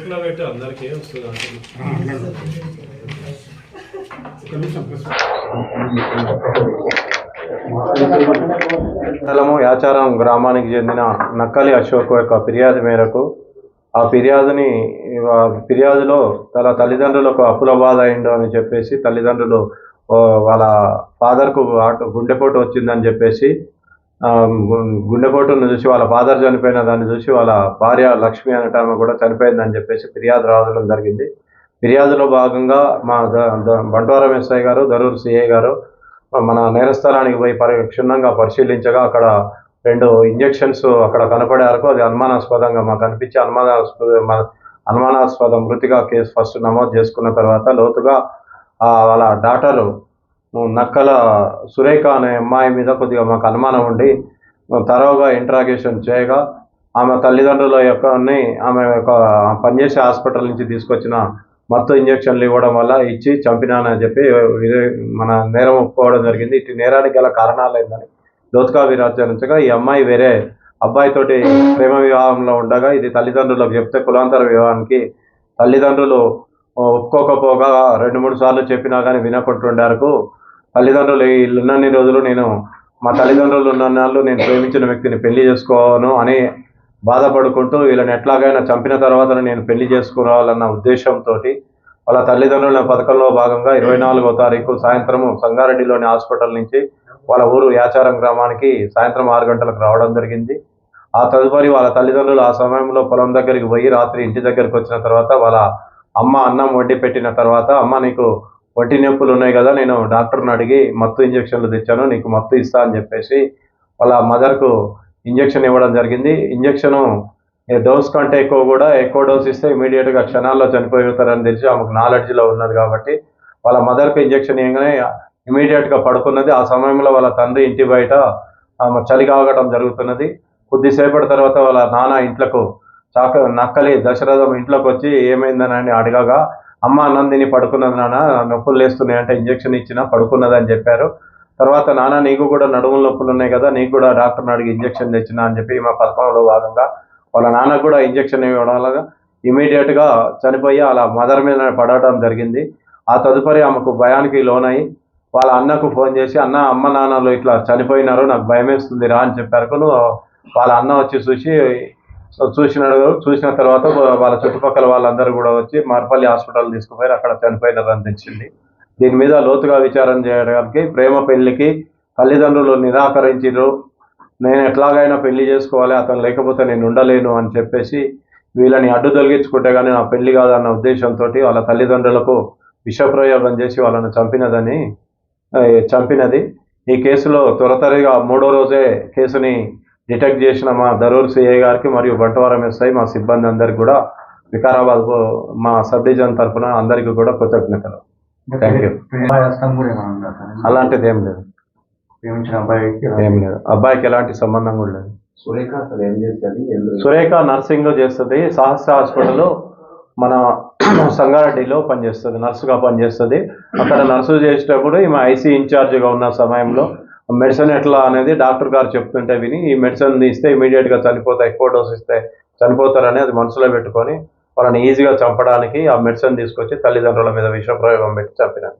మైక్లో పెట్టి అందరికీ వస్తుంది మండలము యాచారం గ్రామానికి చెందిన నక్కలి అశోక్ యొక్క ఫిర్యాదు మేరకు ఆ ఫిర్యాదులో తన తల్లిదండ్రులకు అప్పుల బాధ అయిందో అని చెప్పేసి తల్లిదండ్రులు వాళ్ళ ఫాదర్కు గుండెపోటు వచ్చిందని చెప్పేసి గుండెపోటును చూసి వాళ్ళ ఫాదర్ చనిపోయిన దాన్ని చూసి వాళ్ళ భార్య లక్ష్మి అనటం కూడా చనిపోయిందని చెప్పేసి ఫిర్యాదు రావడం జరిగింది. ఫిర్యాదులో భాగంగా మా బంట్వారం ఎస్ఐ గారు, దరూర్ సిఐ గారు మన నేరస్థలానికి పోయి క్షుణ్ణంగా పరిశీలించగా అక్కడ 2 ఇంజెక్షన్స్ అక్కడ కనపడే వరకు అది అనుమానాస్పదంగా మాకు అనిపించి అనుమానాస్పద మృతిగా కేసు ఫస్ట్ నమోదు చేసుకున్న తర్వాత లోతుగా వాళ్ళ డాటరు నక్కల సురేఖ అనే అమ్మాయి మీద కొద్దిగా మాకు అనుమానం ఉండి తరోగా ఇంట్రాగేషన్ చేయగా ఆమె తల్లిదండ్రుల ఆమె యొక్క పనిచేసే హాస్పిటల్ నుంచి తీసుకొచ్చిన మత్తు ఇంజక్షన్లు ఇవ్వడం వల్ల ఇచ్చి చంపినానని చెప్పి మన నేరం ఒప్పుకోవడం జరిగింది. ఇటు నేరానికి గల కారణాలు ఏందని లోతుగా విచారించగా ఈ అమ్మాయి వేరే అబ్బాయితోటి ప్రేమ వివాహంలో ఉండగా ఇది తల్లిదండ్రులకు చెప్తే కులాంతర వివాహానికి తల్లిదండ్రులు ఒప్పుకోకపోగా 2-3 సార్లు చెప్పినా కానీ వినకుంటుండారు. తల్లిదండ్రులు ఉన్నన్ని రోజులు మా తల్లిదండ్రులు ఉన్నన్నాళ్ళు నేను ప్రేమించిన వ్యక్తిని పెళ్లి చేసుకోను అని బాధపడుకుంటూ వీళ్ళని ఎట్లాగైనా చంపిన తర్వాత నేను పెళ్లి చేసుకోవాలన్న ఉద్దేశంతో వాళ్ళ తల్లిదండ్రుల పథకంలో భాగంగా 24వ తారీఖు సాయంత్రం సంగారెడ్డిలోని హాస్పిటల్ నుంచి వాళ్ళ ఊరు యాచారం గ్రామానికి సాయంత్రం 6 గంటలకు రావడం జరిగింది. ఆ తదుపరి వాళ్ళ తల్లిదండ్రులు ఆ సమయంలో పొలం దగ్గరికి పోయి రాత్రి ఇంటి దగ్గరికి వచ్చిన తర్వాత వాళ్ళ అమ్మ అన్నం వండి పెట్టిన తర్వాత, అమ్మ నీకు ఒంటి నొప్పులు ఉన్నాయి కదా, నేను డాక్టర్ని అడిగి మత్తు ఇంజక్షన్లు తెచ్చాను, నీకు మత్తు ఇస్తా అని చెప్పేసి వాళ్ళ మదర్కు ఇంజక్షన్ ఇవ్వడం జరిగింది. ఇంజక్షను డోస్ కంటే ఎక్కువ డోస్ ఇస్తే ఇమీడియట్గా క్షణాల్లో చనిపోతారని తెలిసి ఆమెకు నాలెడ్జ్లో ఉన్నది కాబట్టి వాళ్ళ మదర్కు ఇంజక్షన్ ఇవ్వగానే ఇమీడియట్గా పడుకున్నది. ఆ సమయంలో వాళ్ళ తండ్రి ఇంటి బయట ఆమె చలి కాగడం జరుగుతున్నది. కొద్దిసేపటి తర్వాత వాళ్ళ నాన్న ఇంట్లోకి నక్కలి దశరథం ఇంట్లోకి వచ్చి ఏమైందని అడగగా, అమ్మ అన్నందిని పడుకున్నది నాన్న, నొప్పులు లేస్తున్నాయి అంటే ఇంజక్షన్ ఇచ్చినా పడుకున్నదని చెప్పారు. తర్వాత నాన్న నీకు కూడా నడుముల నొప్పులు ఉన్నాయి కదా, నీకు కూడా డాక్టర్ని అడిగి ఇంజక్షన్ తెచ్చినా అని చెప్పి మా పథకంలో భాగంగా వాళ్ళ నాన్నకు కూడా ఇంజక్షన్ ఇవ్వడం వల్ల ఇమీడియట్గా చనిపోయి అలా మదర్ మీద పడటం జరిగింది. ఆ తదుపరి ఆమెకు భయానికి లోనై వాళ్ళ అన్నకు ఫోన్ చేసి, అమ్మ నాన్నలు ఇట్లా చనిపోయినారు, నాకు భయం వేస్తుంది రా అని చెప్పారు. వాళ్ళ అన్న వచ్చి చూసిన తర్వాత వాళ్ళ చుట్టుపక్కల వాళ్ళందరూ కూడా వచ్చి మార్పల్లి హాస్పిటల్ తీసుకుపోయి అక్కడ చనిపోయినారని తెలిసింది. దీని మీద లోతుగా విచారణ చేయడానికి ప్రేమ పెళ్లికి తల్లిదండ్రులు నిరాకరించారు. నేను ఎట్లాగైనా పెళ్లి చేసుకోవాలి, అతను లేకపోతే నేను ఉండలేను అని చెప్పేసి వీళ్ళని అడ్డు తొలగించుకుంటే కానీ నా పెళ్లి కాదన్న ఉద్దేశంతో వాళ్ళ తల్లిదండ్రులకు విషప్రయోగం చేసి వాళ్ళని చంపినది. ఈ కేసులో త్వరగా 3వ రోజే కేసుని డిటెక్ట్ చేసిన మా దరూర్ సిఐ గారికి మరియు బంట్వారం ఎస్ఐ మా సిబ్బంది అందరికి కూడా వికారాబాద్ మా సబ్ డివిజన్ తరఫున అందరికీ కూడా కృతజ్ఞతలు. Thank you. అలాంటిది ఏం లేదు, ఏం లేదు. అబ్బాయికి ఎలాంటి సంబంధం కూడా లేదు. సురేఖ నర్సింగ్ చేస్తుంది, సహస్ర హాస్పిటల్ మన సంగారెడ్డిలో పనిచేస్తుంది, నర్సుగా పనిచేస్తుంది. అక్కడ నర్సు చేసేటప్పుడు ఈమె ఐసీ ఇన్ఛార్జ్గా ఉన్న సమయంలో మెడిసిన్ ఎట్లా అనేది డాక్టర్ గారు చెప్తుంటే విని ఈ మెడిసిన్ ఇస్తే ఇమీడియట్గా చనిపోతాయి, ఎక్కువ డోస్ ఇస్తే చనిపోతారని అది మనసులో పెట్టుకొని వాళ్ళని ఈజీగా చంపడానికి ఆ మెడిసిన్ తీసుకొచ్చి తల్లిదండ్రుల మీద విషప్రయోగం పెట్టి చంపినారు.